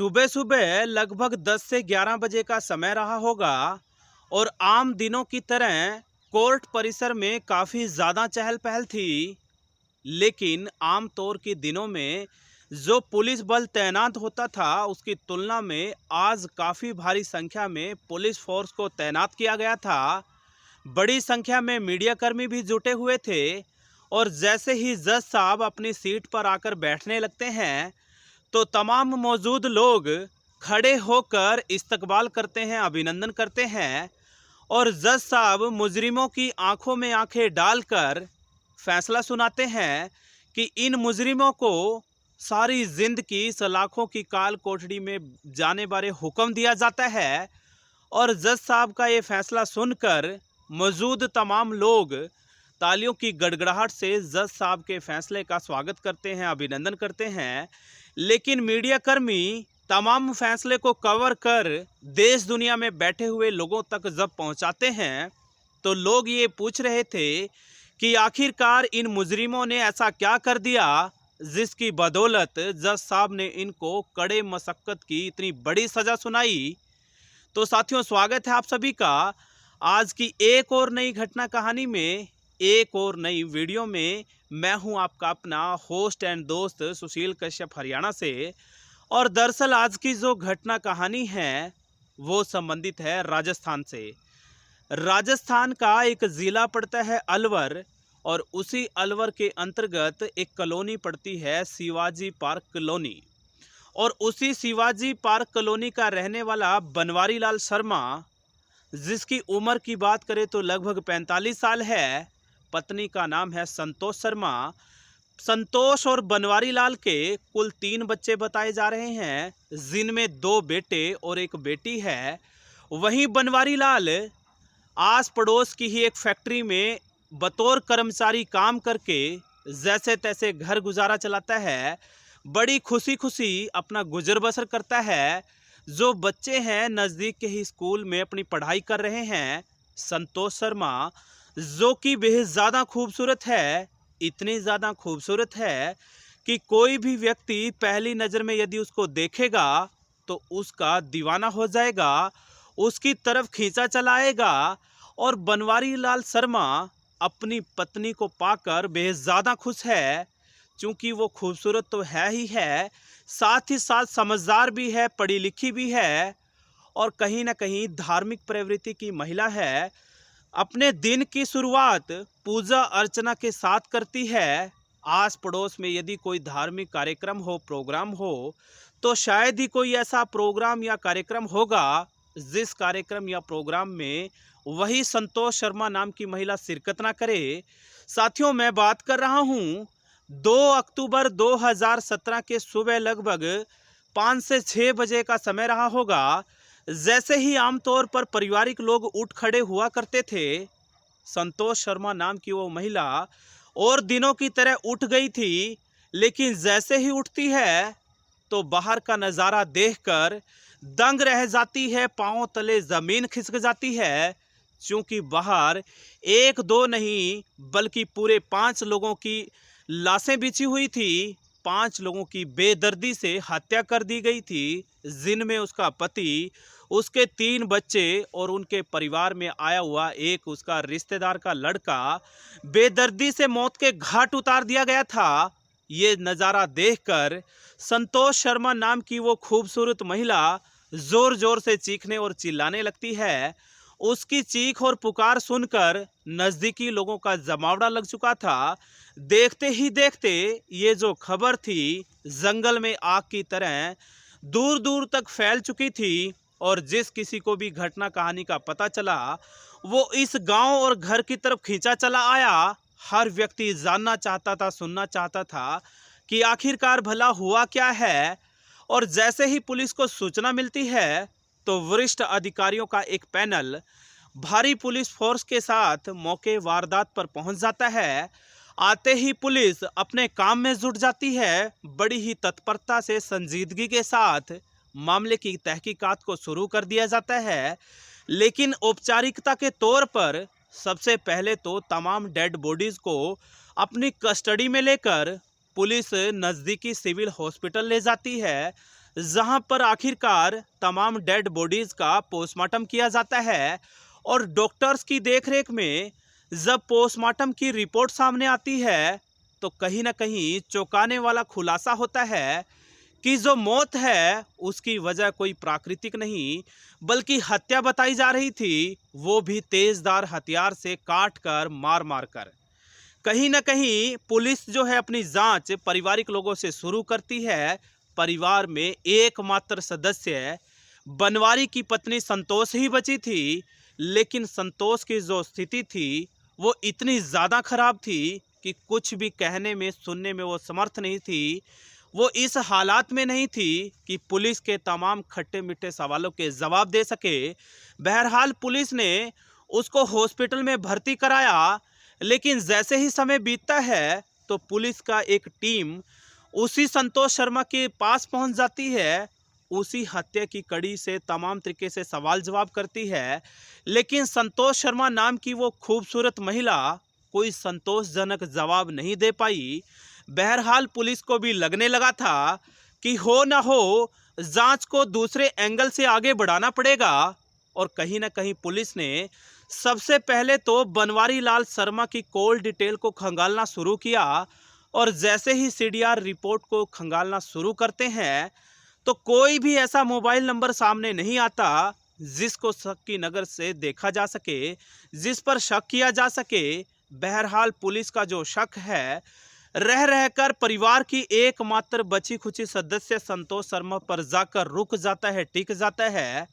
सुबह सुबह लगभग 10 से 11 बजे का समय रहा होगा और आम दिनों की तरह कोर्ट परिसर में काफ़ी ज़्यादा चहल पहल थी। लेकिन आम तौर के दिनों में जो पुलिस बल तैनात होता था उसकी तुलना में आज काफ़ी भारी संख्या में पुलिस फोर्स को तैनात किया गया था। बड़ी संख्या में मीडियाकर्मी भी जुटे हुए थे और जैसे ही जज साहब अपनी सीट पर आकर बैठने लगते हैं तो तमाम मौजूद लोग खड़े होकर इस्तकबाल करते हैं, अभिनंदन करते हैं और जज साहब मुजरिमों की आंखों में आंखें डालकर फैसला सुनाते हैं कि इन मुजरिमों को सारी जिंदगी सलाखों की काल कोठड़ी में जाने बारे हुक्म दिया जाता है। और जज साहब का ये फैसला सुनकर मौजूद तमाम लोग तालियों की गड़गड़ाहट से जज साहब के फैसले का स्वागत करते हैं, अभिनंदन करते हैं। लेकिन मीडियाकर्मी तमाम फैसले को कवर कर देश दुनिया में बैठे हुए लोगों तक जब पहुंचाते हैं तो लोग ये पूछ रहे थे कि आखिरकार इन मुजरिमों ने ऐसा क्या कर दिया जिसकी बदौलत जज साहब ने इनको कड़े मशक्कत की इतनी बड़ी सजा सुनाई। तो साथियों, स्वागत है आप सभी का आज की एक और नई घटना कहानी में, एक और नई वीडियो में। मैं हूं आपका अपना होस्ट एंड दोस्त सुशील कश्यप हरियाणा से। और दरअसल आज की जो घटना कहानी है वो संबंधित है राजस्थान से। राजस्थान का एक ज़िला पड़ता है अलवर और उसी अलवर के अंतर्गत एक कॉलोनी पड़ती है शिवाजी पार्क कॉलोनी। और उसी शिवाजी पार्क कॉलोनी का रहने वाला बनवारी लाल शर्मा, जिसकी उम्र की बात करें तो लगभग 45 साल है। पत्नी का नाम है संतोष शर्मा। संतोष और बनवारी लाल के कुल 3 बच्चे बताए जा रहे हैं, जिनमें 2 बेटे और 1 बेटी है। वहीं बनवारी लाल आस पड़ोस की ही एक फैक्ट्री में बतौर कर्मचारी काम करके जैसे तैसे घर गुजारा चलाता है, बड़ी खुशी खुशी अपना गुजर बसर करता है। जो बच्चे हैं नज़दीक के ही स्कूल में अपनी पढ़ाई कर रहे हैं। संतोष शर्मा जो कि बेहद ज़्यादा खूबसूरत है, इतनी ज़्यादा खूबसूरत है कि कोई भी व्यक्ति पहली नज़र में यदि उसको देखेगा तो उसका दीवाना हो जाएगा, उसकी तरफ खींचा चलाएगा। और बनवारी लाल शर्मा अपनी पत्नी को पाकर बेहद ज़्यादा खुश है, क्योंकि वो खूबसूरत तो है ही है, साथ ही साथ समझदार भी है, पढ़ी लिखी भी है और कहीं ना कहीं धार्मिक प्रवृत्ति की महिला है। अपने दिन की शुरुआत पूजा अर्चना के साथ करती है। आस पड़ोस में यदि कोई धार्मिक कार्यक्रम हो, प्रोग्राम हो, तो शायद ही कोई ऐसा प्रोग्राम या कार्यक्रम होगा जिस कार्यक्रम या प्रोग्राम में वही संतोष शर्मा नाम की महिला शिरकत ना करे। साथियों, मैं बात कर रहा हूँ 2 अक्टूबर 2017 के सुबह लगभग 5 से 6 बजे का समय रहा होगा। जैसे ही आमतौर पर पारिवारिक लोग उठ खड़े हुआ करते थे, संतोष शर्मा नाम की वो महिला और दिनों की तरह उठ गई थी। लेकिन जैसे ही उठती है तो बाहर का नज़ारा देखकर दंग रह जाती है, पांव तले ज़मीन खिसक जाती है, क्योंकि बाहर 1-2 नहीं बल्कि पूरे 5 लोगों की लाशें बिछी हुई थी। 5 लोगों की बेदर्दी से हत्या कर दी गई थी, जिनमें उसका पति, उसके 3 बच्चे और उनके परिवार में आया हुआ एक उसका रिश्तेदार का लड़का बेदर्दी से मौत के घाट उतार दिया गया था। ये नज़ारा देखकर संतोष शर्मा नाम की वो खूबसूरत महिला जोर जोर से चीखने और चिल्लाने लगती है। उसकी चीख और पुकार सुनकर नज़दीकी लोगों का जमावड़ा लग चुका था। देखते ही देखते ये जो खबर थी जंगल में आग की तरह दूर दूर तक फैल चुकी थी और जिस किसी को भी घटना कहानी का पता चला वो इस गांव और घर की तरफ खींचा चला आया। हर व्यक्ति जानना चाहता था, सुनना चाहता था कि आखिरकार भला हुआ क्या है। और जैसे ही पुलिस को सूचना मिलती है तो वरिष्ठ अधिकारियों का एक पैनल भारी पुलिस फोर्स के साथ मौके वारदात पर पहुंच जाता है। आते ही पुलिस अपने काम में जुट जाती है। बड़ी ही तत्परता से संजीदगी के साथ मामले की तहकीकात को शुरू कर दिया जाता है। लेकिन औपचारिकता के तौर पर सबसे पहले तो तमाम डेड बॉडीज को अपनी कस्टडी में लेकर पुलिस नज़दीकी सिविल हॉस्पिटल ले जाती है, जहां पर आखिरकार तमाम डेड बॉडीज का पोस्टमार्टम किया जाता है। और डॉक्टर्स की देखरेख में जब पोस्टमार्टम की रिपोर्ट सामने आती है तो कहीं ना कहीं चौंकाने वाला खुलासा होता है कि जो मौत है उसकी वजह कोई प्राकृतिक नहीं बल्कि हत्या बताई जा रही थी, वो भी तेजदार हथियार से काट कर मार मार कर। कहीं ना कहीं पुलिस जो है अपनी जांच पारिवारिक लोगों से शुरू करती है। परिवार में एकमात्र सदस्य बनवारी की पत्नी संतोष ही बची थी, लेकिन संतोष की जो स्थिति थी वो इतनी ज़्यादा खराब थी कि कुछ भी कहने में सुनने में वो समर्थ नहीं थी। वो इस हालात में नहीं थी कि पुलिस के तमाम खट्टे मीठे सवालों के जवाब दे सके। बहरहाल पुलिस ने उसको हॉस्पिटल में भर्ती कराया, लेकिन जैसे ही समय बीतता है तो पुलिस का एक टीम उसी संतोष शर्मा के पास पहुंच जाती है। उसी हत्या की कड़ी से तमाम तरीके से सवाल जवाब करती है, लेकिन संतोष शर्मा नाम की वो खूबसूरत महिला कोई संतोषजनक जवाब नहीं दे पाई। बहरहाल पुलिस को भी लगने लगा था कि हो ना हो जांच को दूसरे एंगल से आगे बढ़ाना पड़ेगा। और कहीं ना कहीं पुलिस ने सबसे पहले तो बनवारी लाल शर्मा की कॉल डिटेल को खंगालना शुरू किया। और जैसे ही सीडीआर रिपोर्ट को खंगालना शुरू करते हैं तो कोई भी ऐसा मोबाइल नंबर सामने नहीं आता जिसको शक की नज़र से देखा जा सके, जिस पर शक किया जा सके। बहरहाल पुलिस का जो शक है रह रहकर परिवार की एकमात्र बची खुची सदस्य संतोष शर्मा पर जाकर रुक जाता है, टिक जाता है।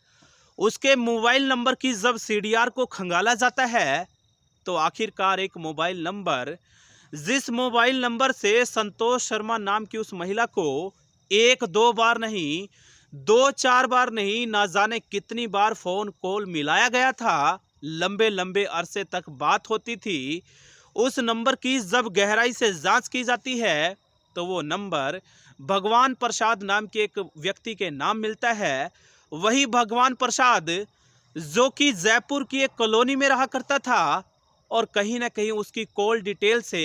उसके मोबाइल नंबर की जब सीडीआर को खंगाला जाता है तो आखिरकार एक मोबाइल नंबर, जिस मोबाइल नंबर से संतोष शर्मा नाम की उस महिला को एक दो बार नहीं, दो चार बार नहीं, ना जाने कितनी बार फोन कॉल मिलाया गया था, लंबे लंबे अरसे तक बात होती थी। उस नंबर की जब गहराई से जांच की जाती है तो वो नंबर भगवान प्रसाद नाम के एक व्यक्ति के नाम मिलता है। वही भगवान प्रसाद जो कि जयपुर की एक कॉलोनी में रहा करता था। और कहीं ना कहीं उसकी कॉल डिटेल से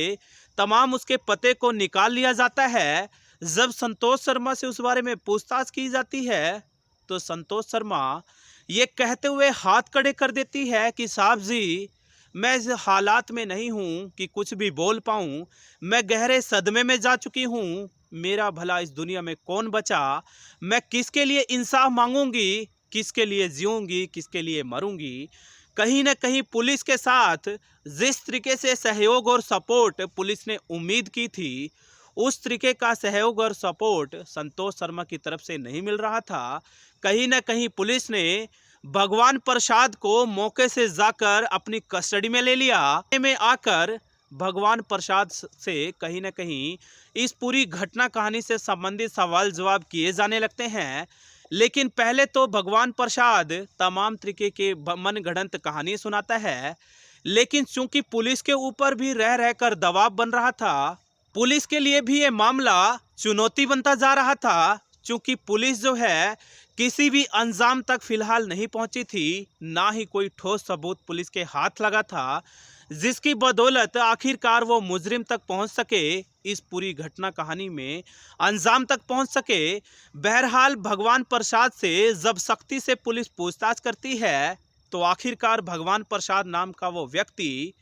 तमाम उसके पते को निकाल लिया जाता है। जब संतोष शर्मा से उस बारे में पूछताछ की जाती है तो संतोष शर्मा ये कहते हुए हाथ खड़े कर देती है कि साहब जी, मैं इस हालात में नहीं हूँ कि कुछ भी बोल पाऊँ। मैं गहरे सदमे में जा चुकी हूँ। मेरा भला इस दुनिया में कौन बचा? मैं किसके लिए इंसाफ मांगूंगी, किसके लिए जीऊंगी, किसके लिए मरूंगी? कहीं ना कहीं पुलिस के साथ जिस तरीके से सहयोग और सपोर्ट पुलिस ने उम्मीद की थी, उस तरीके का सहयोग और सपोर्ट संतोष शर्मा की तरफ से नहीं मिल रहा था। कहीं ना कहीं पुलिस ने भगवान प्रसाद को मौके से जाकर अपनी कस्टडी में ले लिया। में आकर भगवान प्रसाद से कहीं ना कहीं इस पूरी घटना कहानी से संबंधित सवाल जवाब किए जाने लगते हैं। लेकिन पहले तो भगवान प्रसाद तमाम तरीके के मनगढ़ंत कहानी सुनाता है, लेकिन चूंकि पुलिस के ऊपर भी रह रहकर दबाव बन रहा था, पुलिस के लिए भी ये मामला चुनौती बनता जा रहा था। चूंकि पुलिस जो है किसी भी अंजाम तक फिलहाल नहीं पहुंची थी, ना ही कोई ठोस सबूत पुलिस के हाथ लगा था जिसकी बदौलत आखिरकार वो मुजरिम तक पहुंच सके, इस पूरी घटना कहानी में अंजाम तक पहुंच सके। बहरहाल भगवान प्रसाद से जब सख्ती से पुलिस पूछताछ करती है तो आखिरकार भगवान प्रसाद नाम का वो व्यक्ति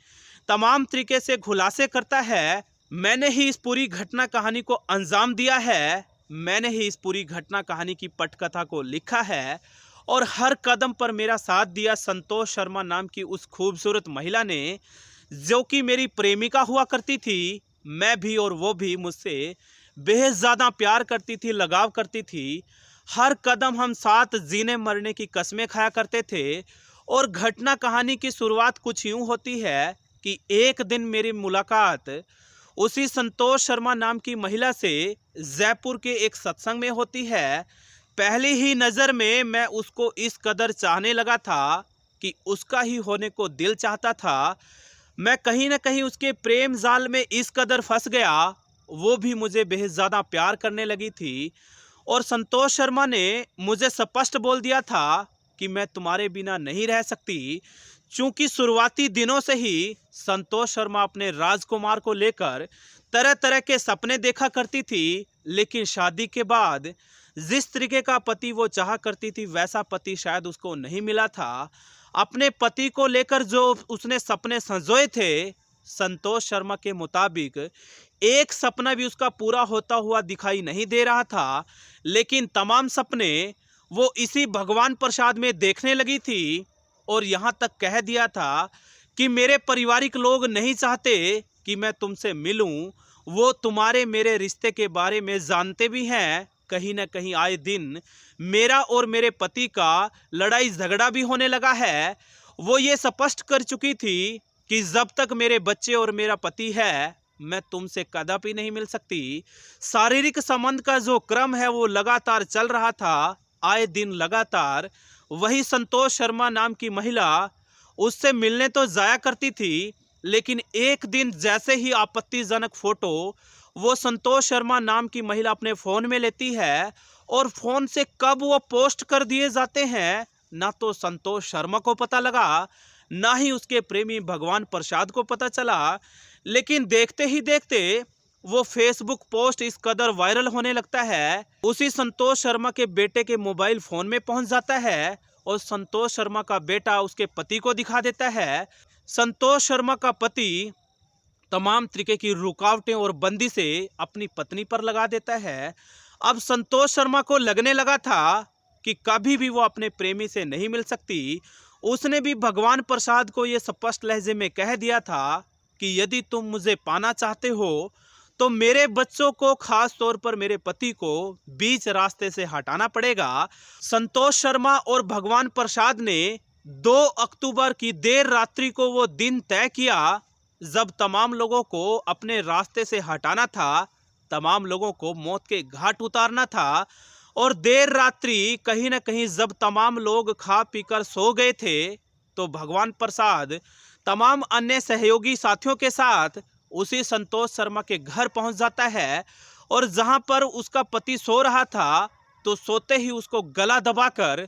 तमाम तरीके से खुलासे करता है, मैंने ही इस पूरी घटना कहानी को अंजाम दिया है, मैंने ही इस पूरी घटना कहानी की पटकथा को लिखा है और हर कदम पर मेरा साथ दिया संतोष शर्मा नाम की उस खूबसूरत महिला ने, जो कि मेरी प्रेमिका हुआ करती थी। मैं भी और वो भी मुझसे बेहद ज़्यादा प्यार करती थी, लगाव करती थी। हर कदम हम साथ जीने मरने की कस्में खाया करते थे। और घटना कहानी की शुरुआत कुछ यूँ होती है कि एक दिन मेरी मुलाकात उसी संतोष शर्मा नाम की महिला से जयपुर के एक सत्संग में होती है। पहली ही नज़र में मैं उसको इस कदर चाहने लगा था कि उसका ही होने को दिल चाहता था। मैं कहीं ना कहीं उसके प्रेम जाल में इस कदर फंस गया, वो भी मुझे बेहद ज़्यादा प्यार करने लगी थी। और संतोष शर्मा ने मुझे स्पष्ट बोल दिया था कि मैं तुम्हारे बिना नहीं रह सकती। चूँकि शुरुआती दिनों से ही संतोष शर्मा अपने राजकुमार को लेकर तरह तरह के सपने देखा करती थी, लेकिन शादी के बाद जिस तरीके का पति वो चाहा करती थी वैसा पति शायद उसको नहीं मिला था। अपने पति को लेकर जो उसने सपने संजोए थे, संतोष शर्मा के मुताबिक एक सपना भी उसका पूरा होता हुआ दिखाई नहीं दे रहा था। लेकिन तमाम सपने वो इसी भगवान प्रसाद में देखने लगी थी और यहाँ तक कह दिया था कि मेरे पारिवारिक लोग नहीं चाहते कि मैं तुमसे मिलूं। वो तुम्हारे मेरे रिश्ते के बारे में जानते भी हैं। कहीं ना कहीं आए दिन मेरा और मेरे पति का लड़ाई झगड़ा भी होने लगा है। वो ये स्पष्ट कर चुकी थी कि जब तक मेरे बच्चे और मेरा पति है मैं तुमसे कदापि नहीं मिल सकती। शारीरिक संबंध का जो क्रम है वो लगातार चल रहा था। आए दिन लगातार वही संतोष शर्मा नाम की महिला उससे मिलने तो जाया करती थी, लेकिन एक दिन जैसे ही आपत्तिजनक फोटो वो संतोष शर्मा नाम की महिला अपने फोन में लेती है और फोन से कब वो पोस्ट कर दिए जाते हैं ना तो संतोष शर्मा को पता लगा, ना ही उसके प्रेमी भगवान प्रसाद को पता चला। लेकिन देखते ही देखते वो फेसबुक पोस्ट इस कदर वायरल होने लगता है, उसी संतोष शर्मा के बेटे के मोबाइल फोन में पहुंच जाता है और संतोष शर्मा का बेटा उसके पति को दिखा देता है। संतोष शर्मा का पति तमाम तरीके की रुकावटें और बंदिशें अपनी पत्नी पर लगा देता है। अब संतोष शर्मा को लगने लगा था कि कभी भी वो अपने प्रेमी से नहीं मिल सकती। उसने भी भगवान प्रसाद को ये स्पष्ट लहजे में कह दिया था कि यदि तुम मुझे पाना चाहते हो तो मेरे बच्चों को, खास तौर पर मेरे पति को बीच रास्ते से हटाना पड़ेगा। संतोष शर्मा और भगवान प्रसाद ने 2 अक्टूबर की देर रात्रि को वो दिन तय किया जब तमाम लोगों को अपने रास्ते से हटाना था, तमाम लोगों को मौत के घाट उतारना था। और देर रात्रि कहीं ना कहीं जब तमाम लोग खा पीकर सो गए थे तो भगवान प्रसाद तमाम अन्य सहयोगी साथियों के साथ उसी संतोष शर्मा के घर पहुंच जाता है और जहां पर उसका पति सो रहा था तो सोते ही उसको गला दबाकर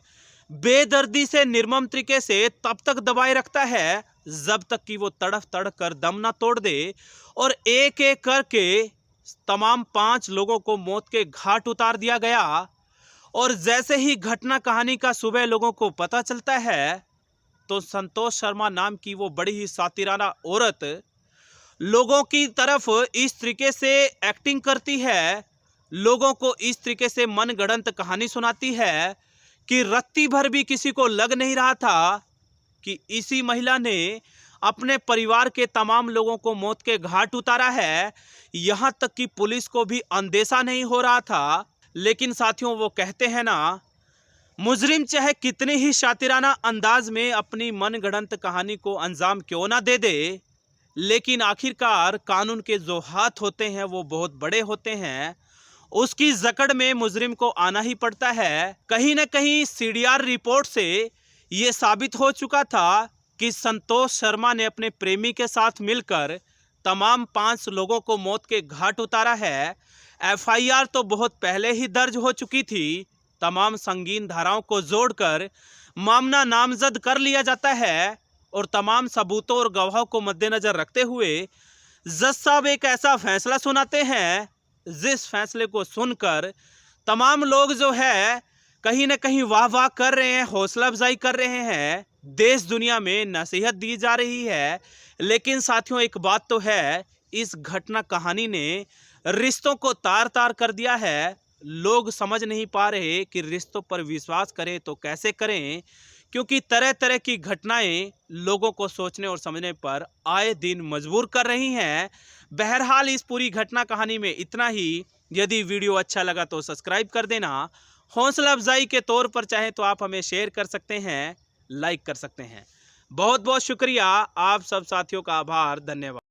बेदर्दी से, निर्मम तरीके से तब तक दबाए रखता है जब तक कि वो तड़फ तड़फ कर दम ना तोड़ दे। और एक एक करके तमाम 5 लोगों को मौत के घाट उतार दिया गया। और जैसे ही घटना कहानी का सुबह लोगों को पता चलता है तो संतोष शर्मा नाम की वो बड़ी ही सातिराना औरत लोगों की तरफ इस तरीके से एक्टिंग करती है, लोगों को इस तरीके से मनगढ़ंत कहानी सुनाती है कि रत्ती भर भी किसी को लग नहीं रहा था कि इसी महिला ने अपने परिवार के तमाम लोगों को मौत के घाट उतारा है। यहाँ तक कि पुलिस को भी अंदेशा नहीं हो रहा था। लेकिन साथियों, वो कहते हैं ना, मुजरिम चाहे कितने ही शातिराना अंदाज में अपनी मनगढ़ंत कहानी को अंजाम क्यों ना दे दे, लेकिन आखिरकार कानून के जो हाथ होते हैं वो बहुत बड़े होते हैं। उसकी जकड़ में मुजरिम को आना ही पड़ता है। कहीं ना कहीं सीडीआर रिपोर्ट से ये साबित हो चुका था कि संतोष शर्मा ने अपने प्रेमी के साथ मिलकर तमाम 5 लोगों को मौत के घाट उतारा है। एफआईआर तो बहुत पहले ही दर्ज हो चुकी थी। तमाम संगीन धाराओं को जोड़कर मामला नामजद कर लिया जाता है और तमाम सबूतों और गवाहों को मद्देनजर रखते हुए जज साहब एक ऐसा फैसला सुनाते हैं जिस फैसले को सुनकर तमाम लोग जो है कहीं ना कहीं वाह वाह कर रहे हैं, हौसला अफजाई कर रहे हैं, देश दुनिया में नसीहत दी जा रही है। लेकिन साथियों, एक बात तो है, इस घटना कहानी ने रिश्तों को तार तार कर दिया है। लोग समझ नहीं पा रहे कि रिश्तों पर विश्वास करें तो कैसे करें, क्योंकि तरह तरह की घटनाएं लोगों को सोचने और समझने पर आए दिन मजबूर कर रही हैं। बहरहाल इस पूरी घटना कहानी में इतना ही। यदि वीडियो अच्छा लगा तो सब्सक्राइब कर देना। हौसला अफजाई के तौर पर चाहे तो आप हमें शेयर कर सकते हैं, लाइक कर सकते हैं। बहुत बहुत शुक्रिया, आप सब साथियों का आभार, धन्यवाद।